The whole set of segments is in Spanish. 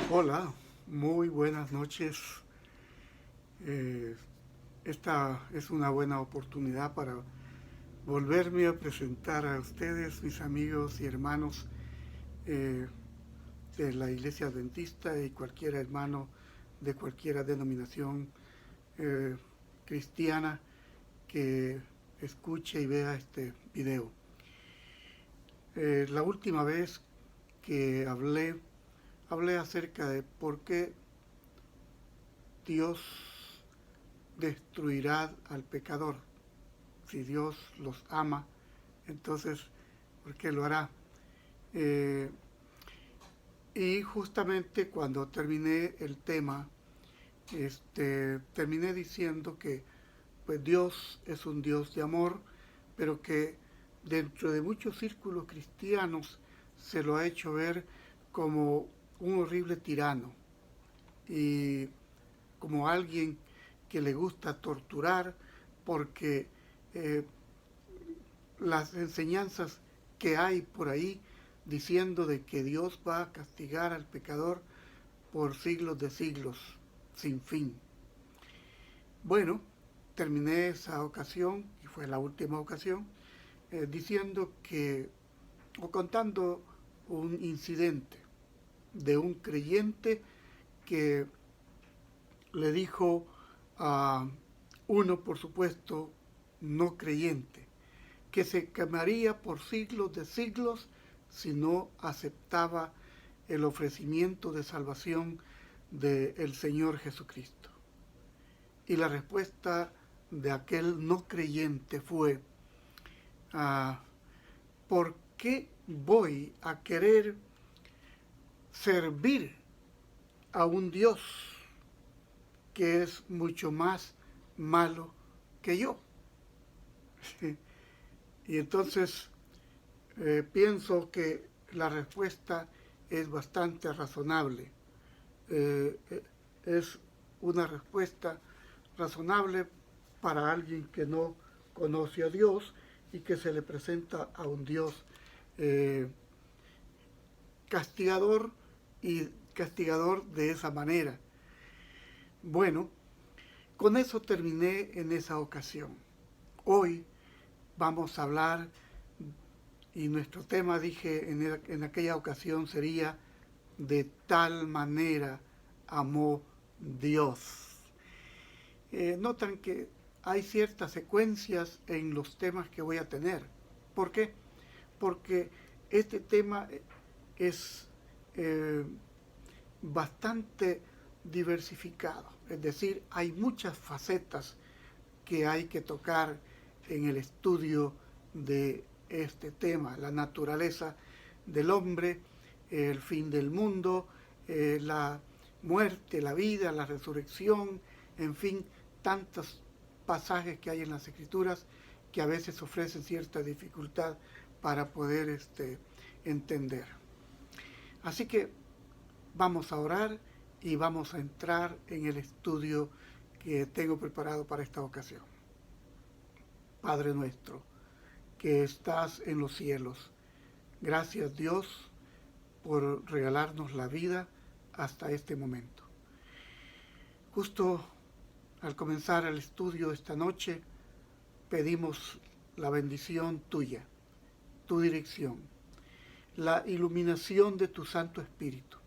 Hola, muy buenas noches. Esta es una buena oportunidad para volverme a presentar a ustedes, mis amigos y hermanos eh, de la Iglesia Adventista y cualquier hermano de cualquier denominación eh, cristiana que escuche y vea este video. La última vez que hablé acerca de por qué Dios destruirá al pecador. Si Dios los ama, entonces, ¿por qué lo hará? Eh, y justamente cuando terminé el tema, terminé diciendo que pues Dios es un Dios de amor, pero que dentro de muchos círculos cristianos se lo ha hecho ver como un horrible tirano y como alguien que le gusta torturar porque eh, las enseñanzas que hay por ahí diciendo de que Dios va a castigar al pecador por siglos de siglos, sin fin. Bueno, terminé esa ocasión, y fue la última ocasión, diciendo que, o contando un incidente de un creyente que le dijo a uno, por supuesto, no creyente, que se quemaría por siglos de siglos si no aceptaba el ofrecimiento de salvación del Señor Jesucristo. Y la respuesta de aquel no creyente fue, ah, ¿por qué voy a querer servir a un Dios que es mucho más malo que yo? Y entonces pienso que la respuesta es bastante razonable. Eh, es una respuesta razonable para alguien que no conoce a Dios y que se le presenta a un Dios eh, castigador y castigador de esa manera. Bueno, con eso terminé en esa ocasión. Hoy vamos a hablar, y nuestro tema, dije en aquella ocasión, sería de tal manera amó Dios. Notan que hay ciertas secuencias en los temas que voy a tener. ¿Por qué? Porque este tema es eh, bastante diversificado. Es decir, hay muchas facetas que hay que tocar en el estudio de este tema, la naturaleza del hombre, el fin del mundo, la muerte, la vida, la resurrección, en fin, tantos pasajes que hay en las escrituras que a veces ofrecen cierta dificultad para poder entender. Así que vamos a orar y vamos a entrar en el estudio que tengo preparado para esta ocasión. Padre nuestro, que estás en los cielos, gracias Dios por regalarnos la vida hasta este momento. Justo al comenzar el estudio esta noche, pedimos la bendición tuya, tu dirección, la iluminación de tu Santo Espíritu,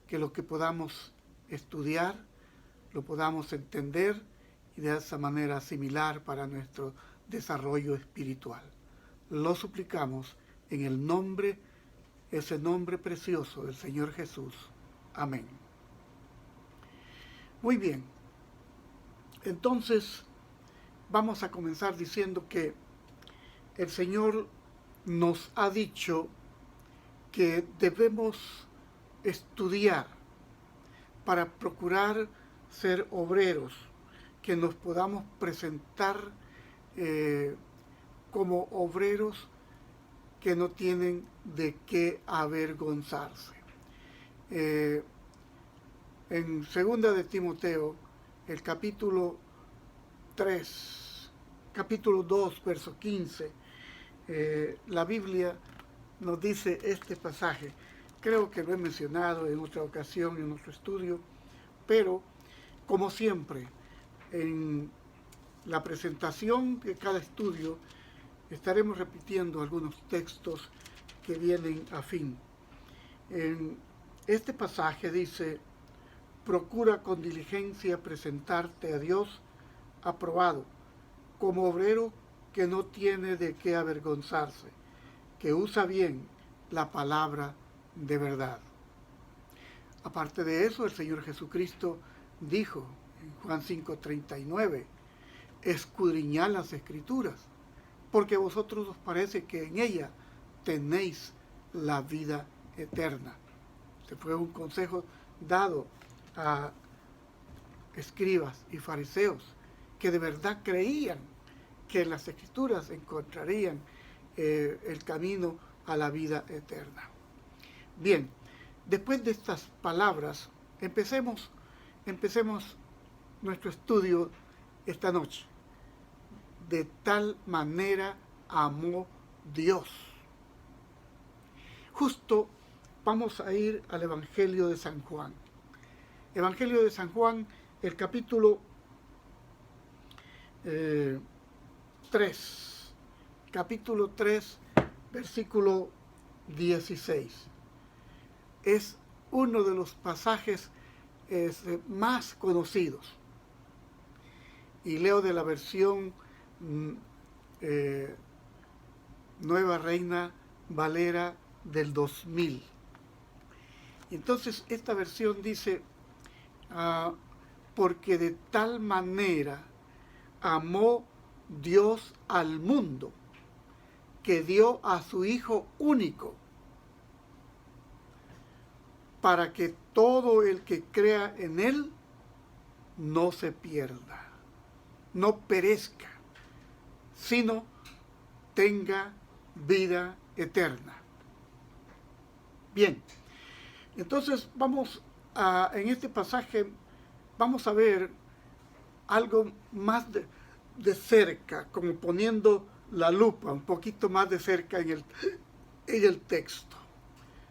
que lo que podamos estudiar, lo podamos entender y de esa manera asimilar para nuestro desarrollo espiritual. Lo suplicamos en el nombre, ese nombre precioso del Señor Jesús. Amén. Muy bien, entonces vamos a comenzar diciendo que el Señor nos ha dicho que debemos estudiar para procurar ser obreros, que nos podamos presentar como obreros que no tienen de qué avergonzarse. Eh, en segunda de Timoteo, el capítulo 3, capítulo 2, verso 15, la Biblia nos dice este pasaje: Creo que lo he mencionado en otra ocasión, en otro estudio, pero como siempre, en la presentación de cada estudio estaremos repitiendo algunos textos que vienen a fin. En este pasaje dice: procura con diligencia presentarte a Dios aprobado, como obrero que no tiene de qué avergonzarse, que usa bien la palabra de verdad. Aparte de eso, el Señor Jesucristo dijo en Juan 5:39, escudriñad las Escrituras, porque a vosotros os parece que en ella tenéis la vida eterna. Este fue un consejo dado a escribas y fariseos que de verdad creían que en las Escrituras encontrarían el camino a la vida eterna. Bien, después de estas palabras, empecemos nuestro estudio esta noche. De tal manera amó Dios. Justo vamos a ir al Evangelio de San Juan. Evangelio de San Juan, el capítulo 3. Capítulo 3, versículo 16. Es uno de los pasajes más conocidos. Y leo de la versión Nueva Reina Valera del 2000. Entonces esta versión dice, porque de tal manera amó Dios al mundo, que dio a su Hijo único, para que todo el que crea en Él no se pierda, no perezca, sino tenga vida eterna. Bien, entonces en este pasaje vamos a ver algo más de cerca, como poniendo la lupa un poquito más de cerca en el texto.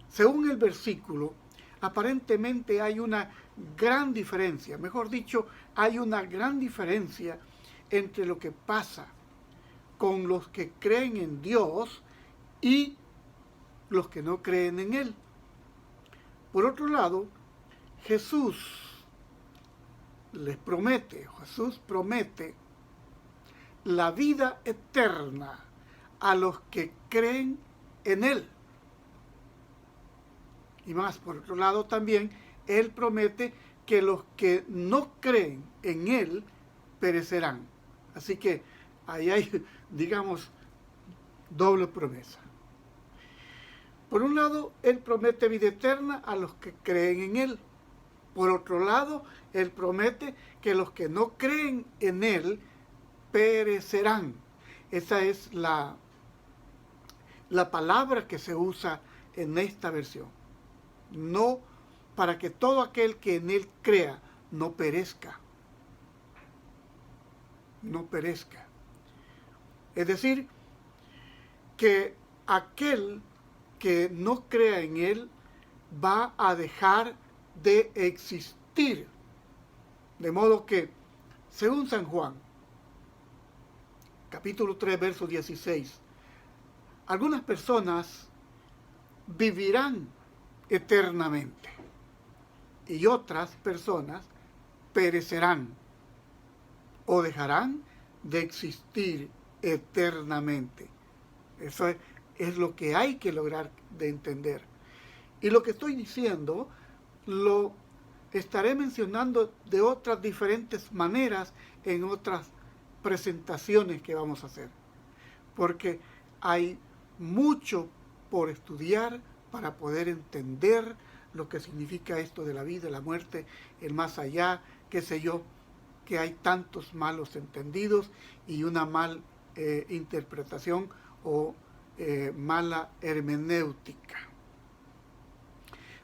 Según el versículo, aparentemente hay una gran diferencia, mejor dicho, hay una gran diferencia entre lo que pasa con los que creen en Dios y los que no creen en Él. Por otro lado, Jesús promete la vida eterna a los que creen en Él. Y más, por otro lado, también Él promete que los que no creen en Él perecerán. Así que ahí hay, digamos, doble promesa. Por un lado, Él promete vida eterna a los que creen en Él. Por otro lado, Él promete que los que no creen en Él perecerán. Esa es la palabra que se usa en esta versión. No, para que todo aquel que en Él crea no perezca. No perezca. Es decir, que aquel que no crea en Él va a dejar de existir. De modo que, según San Juan, capítulo 3, verso 16, algunas personas vivirán eternamente y otras personas perecerán o dejarán de existir eternamente. Eso es lo que hay que lograr de entender. Y lo que estoy diciendo lo estaré mencionando de otras diferentes maneras en otras presentaciones que vamos a hacer. Porque hay mucho por estudiar para poder entender lo que significa esto de la vida, la muerte, el más allá, qué sé yo, que hay tantos malos entendidos y una mal interpretación o mala hermenéutica.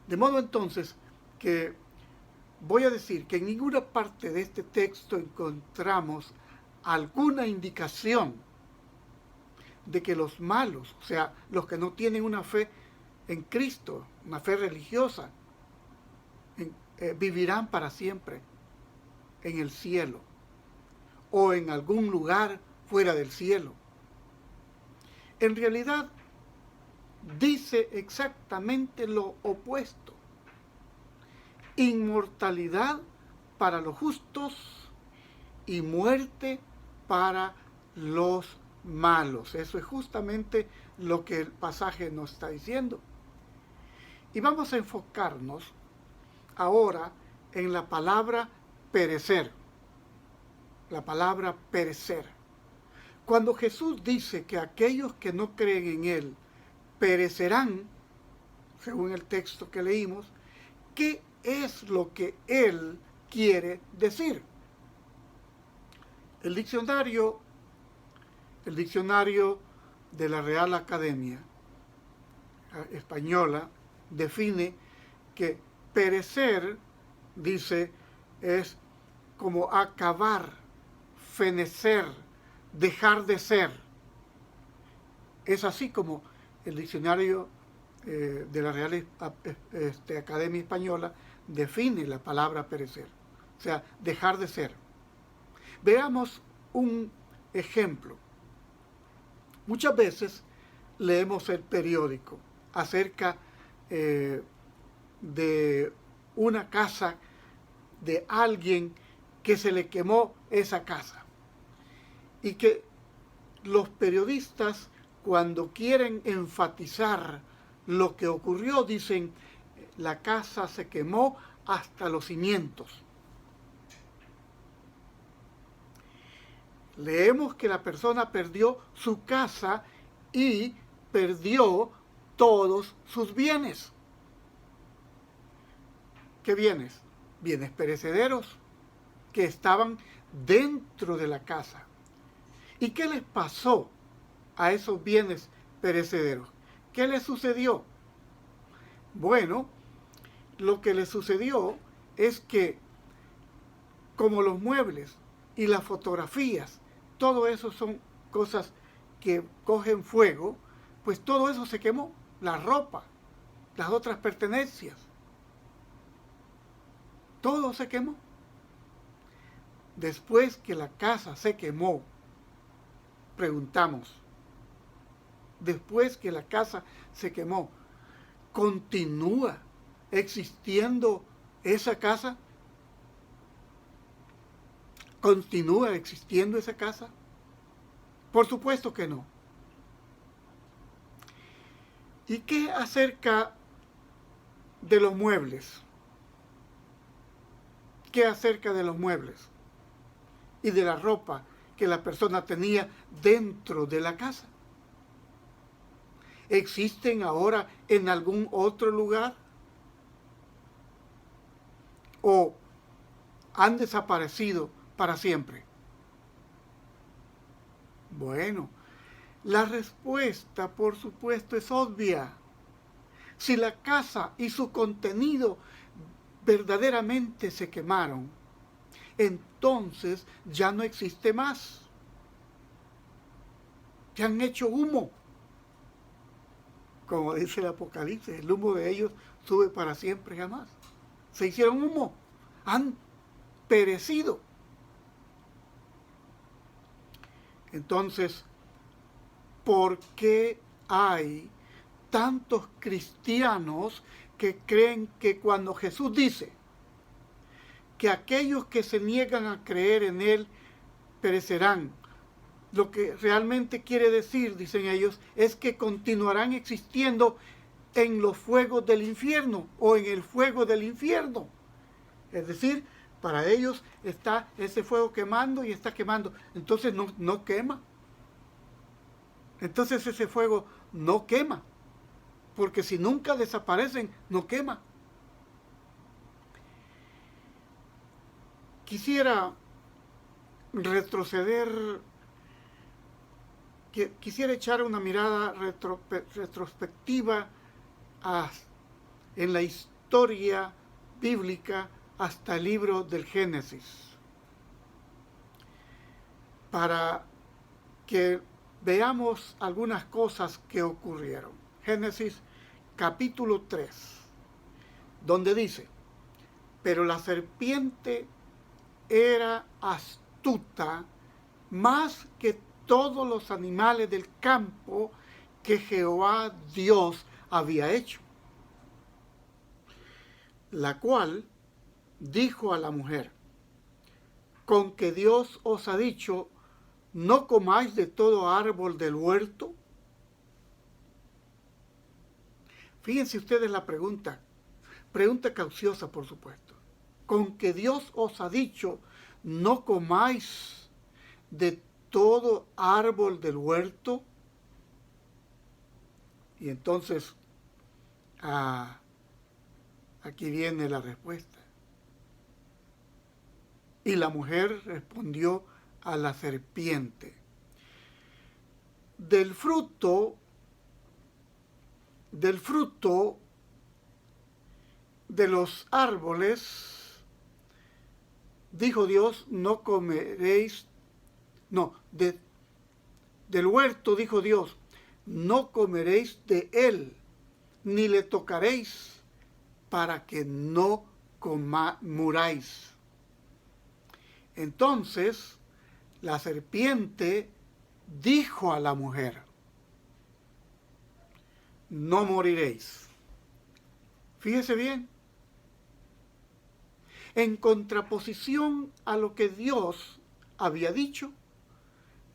De modo entonces que voy a decir que en ninguna parte de este texto encontramos alguna indicación de que los malos, o sea, los que no tienen una fe en Cristo, una fe religiosa, vivirán para siempre en el cielo o en algún lugar fuera del cielo. En realidad, dice exactamente lo opuesto. Inmortalidad para los justos y muerte para los malos. Eso es justamente lo que el pasaje nos está diciendo. Y vamos a enfocarnos ahora en la palabra perecer. La palabra perecer. Cuando Jesús dice que aquellos que no creen en Él perecerán, según el texto que leímos, ¿qué es lo que Él quiere decir? El diccionario de la Real Academia Española define que perecer, dice, es como acabar, fenecer, dejar de ser. Es así como el diccionario de la Real Academia Española define la palabra perecer, o sea, dejar de ser. Veamos un ejemplo. Muchas veces leemos el periódico acerca de una casa de alguien que se le quemó esa casa. Y que los periodistas, cuando quieren enfatizar lo que ocurrió, dicen, la casa se quemó hasta los cimientos. Leemos que la persona perdió su casa y perdió todos sus bienes. ¿Qué bienes? Bienes perecederos que estaban dentro de la casa. ¿Y qué les pasó a esos bienes perecederos? ¿Qué les sucedió? Bueno, lo que les sucedió es que, como los muebles y las fotografías, todo eso son cosas que cogen fuego, pues todo eso se quemó. La ropa, las otras pertenencias, todo se quemó. Después que la casa se quemó, preguntamos, después que la casa se quemó, ¿continúa existiendo esa casa? ¿Continúa existiendo esa casa? Por supuesto que no. ¿Y qué acerca de los muebles? ¿Qué acerca de los muebles y de la ropa que la persona tenía dentro de la casa? ¿Existen ahora en algún otro lugar? ¿O han desaparecido para siempre? Bueno, la respuesta, por supuesto, es obvia. Si la casa y su contenido verdaderamente se quemaron, entonces ya no existe más. Ya han hecho humo. Como dice el Apocalipsis, el humo de ellos sube para siempre jamás. Se hicieron humo, han perecido. Entonces, ¿por qué hay tantos cristianos que creen que cuando Jesús dice que aquellos que se niegan a creer en Él perecerán? Lo que realmente quiere decir, dicen ellos, es que continuarán existiendo en los fuegos del infierno o en el fuego del infierno. Es decir, para ellos está ese fuego quemando y está quemando. Entonces no quema. Entonces ese fuego no quema. Porque si nunca desaparecen, no quema. Quisiera retroceder, quisiera echar una mirada retrospectiva en la historia bíblica hasta el libro del Génesis, para que veamos algunas cosas que ocurrieron. Génesis capítulo 3, donde dice, pero la serpiente era astuta más que todos los animales del campo que Jehová Dios había hecho, la cual dijo a la mujer, con que Dios os ha dicho, no comáis de todo árbol del huerto. Fíjense ustedes la pregunta cauciosa, por supuesto. Con que Dios os ha dicho, no comáis de todo árbol del huerto. Y entonces, aquí viene la respuesta. Y la mujer respondió a la serpiente, del fruto de los árboles, dijo Dios, no comeréis, del huerto, dijo Dios, no comeréis de él, ni le tocaréis, para que no muráis. Entonces la serpiente dijo a la mujer, no moriréis. Fíjese bien, en contraposición a lo que Dios había dicho,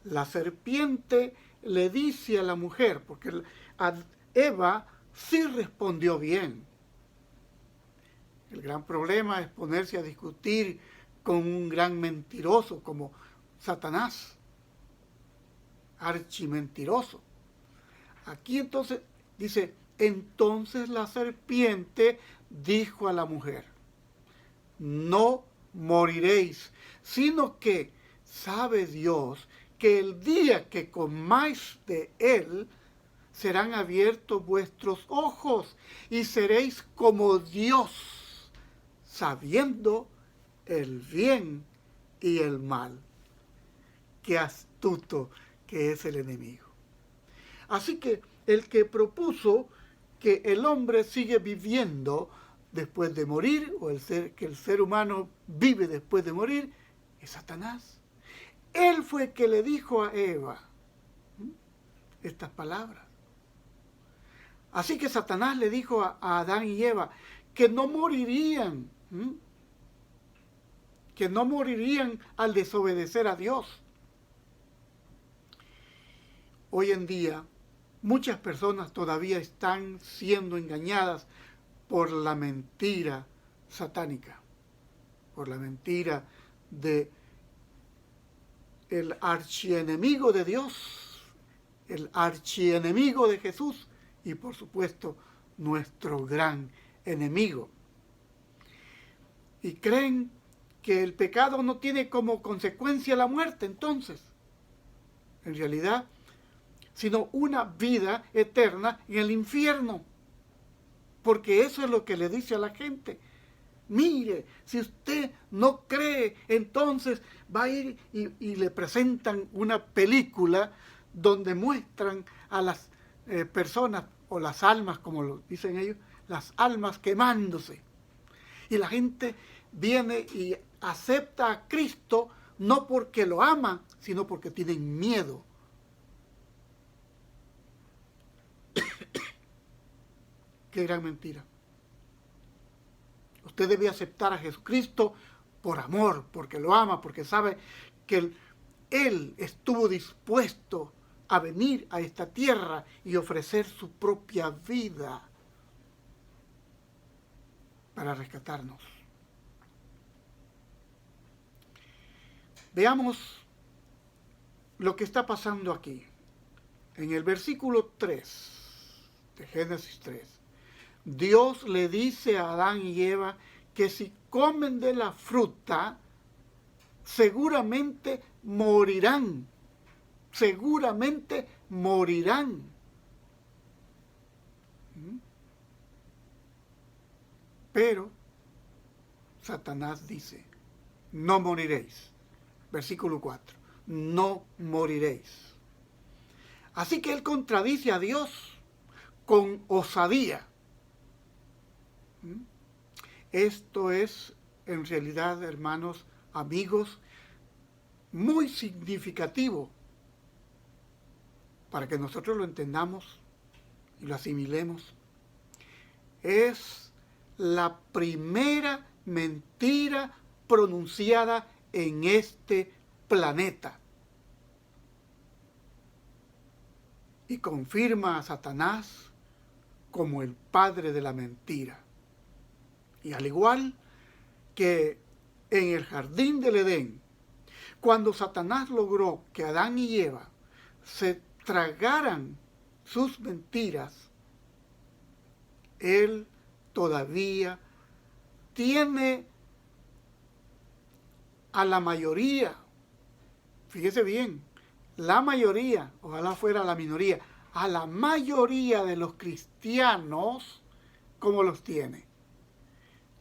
la serpiente le dice a la mujer, porque a Eva sí respondió bien. El gran problema es ponerse a discutir con un gran mentiroso como Satanás, archimentiroso. Aquí entonces dice, entonces la serpiente dijo a la mujer, no moriréis, sino que sabe Dios que el día que comáis de él, serán abiertos vuestros ojos y seréis como Dios, sabiendo el bien y el mal. Qué astuto que es el enemigo. Así que el que propuso que el hombre sigue viviendo después de morir, o que el ser humano vive después de morir, es Satanás. Él fue el que le dijo a Eva estas palabras. Así que Satanás le dijo a Adán y Eva que no morirían, al desobedecer a Dios. Hoy en día, muchas personas todavía están siendo engañadas por la mentira satánica, por la mentira de el archienemigo de Dios, el archienemigo de Jesús y por supuesto nuestro gran enemigo. Y creen que el pecado no tiene como consecuencia la muerte entonces, en realidad, sino una vida eterna en el infierno. Porque eso es lo que le dice a la gente. Mire, si usted no cree, entonces va a ir y le presentan una película donde muestran a las personas, o las almas, como lo dicen ellos, las almas quemándose. Y la gente viene y acepta a Cristo no porque lo aman, sino porque tienen miedo. Qué gran mentira. Usted debe aceptar a Jesucristo por amor, porque lo ama, porque sabe que Él estuvo dispuesto a venir a esta tierra y ofrecer su propia vida para rescatarnos. Veamos lo que está pasando aquí. En el versículo 3 de Génesis 3, Dios le dice a Adán y Eva que si comen de la fruta, seguramente morirán. Seguramente morirán. Pero Satanás dice, no moriréis. Versículo 4, no moriréis. Así que él contradice a Dios con osadía. Esto es, en realidad, hermanos, amigos, muy significativo para que nosotros lo entendamos y lo asimilemos. Es la primera mentira pronunciada en este planeta. Y confirma a Satanás como el padre de la mentira. Y al igual que en el jardín del Edén, cuando Satanás logró que Adán y Eva se tragaran sus mentiras, él todavía tiene a la mayoría, fíjese bien, la mayoría, ojalá fuera la minoría, a la mayoría de los cristianos, ¿cómo los tiene?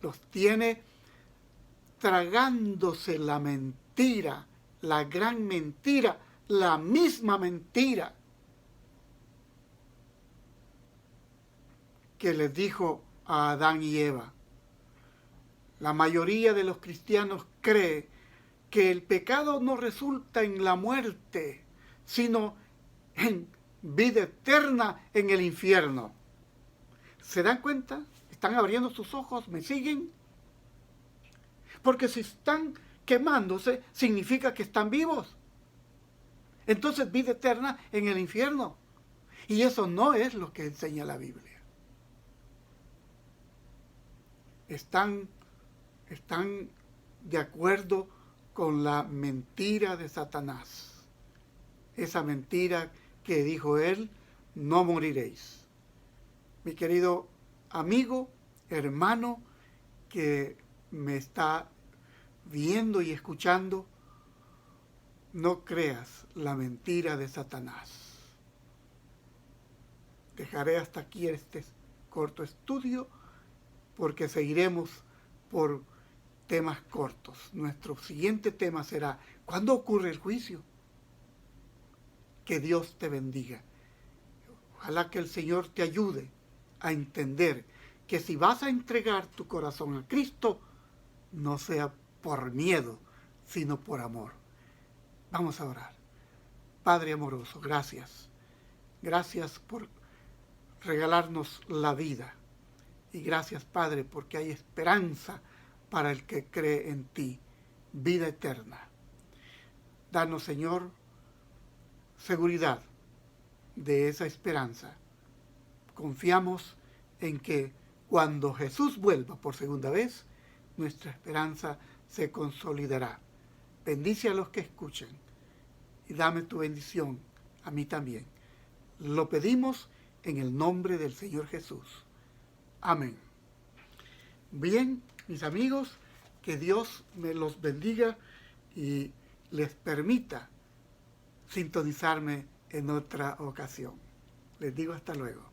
Los tiene tragándose la mentira, la gran mentira, la misma mentira que les dijo a Adán y Eva. La mayoría de los cristianos cree que el pecado no resulta en la muerte, sino en vida eterna en el infierno. ¿Se dan cuenta? ¿Están abriendo sus ojos? ¿Me siguen? Porque si están quemándose, significa que están vivos. Entonces, vida eterna en el infierno. Y eso no es lo que enseña la Biblia. Están de acuerdo con la mentira de Satanás. Esa mentira que dijo él, no moriréis. Mi querido amigo, hermano, que me está viendo y escuchando, no creas la mentira de Satanás. Dejaré hasta aquí este corto estudio porque seguiremos por temas cortos. Nuestro siguiente tema será, ¿cuándo ocurre el juicio? Que Dios te bendiga. Ojalá que el Señor te ayude a entender que si vas a entregar tu corazón a Cristo, no sea por miedo, sino por amor. Vamos a orar. Padre amoroso, gracias. Gracias por regalarnos la vida. Y gracias, Padre, porque hay esperanza para el que cree en ti, vida eterna. Danos, Señor, seguridad de esa esperanza. Confiamos en que cuando Jesús vuelva por segunda vez, nuestra esperanza se consolidará. Bendice a los que escuchen y dame tu bendición a mí también. Lo pedimos en el nombre del Señor Jesús. Amén. Bien, mis amigos, que Dios me los bendiga y les permita sintonizarme en otra ocasión. Les digo hasta luego.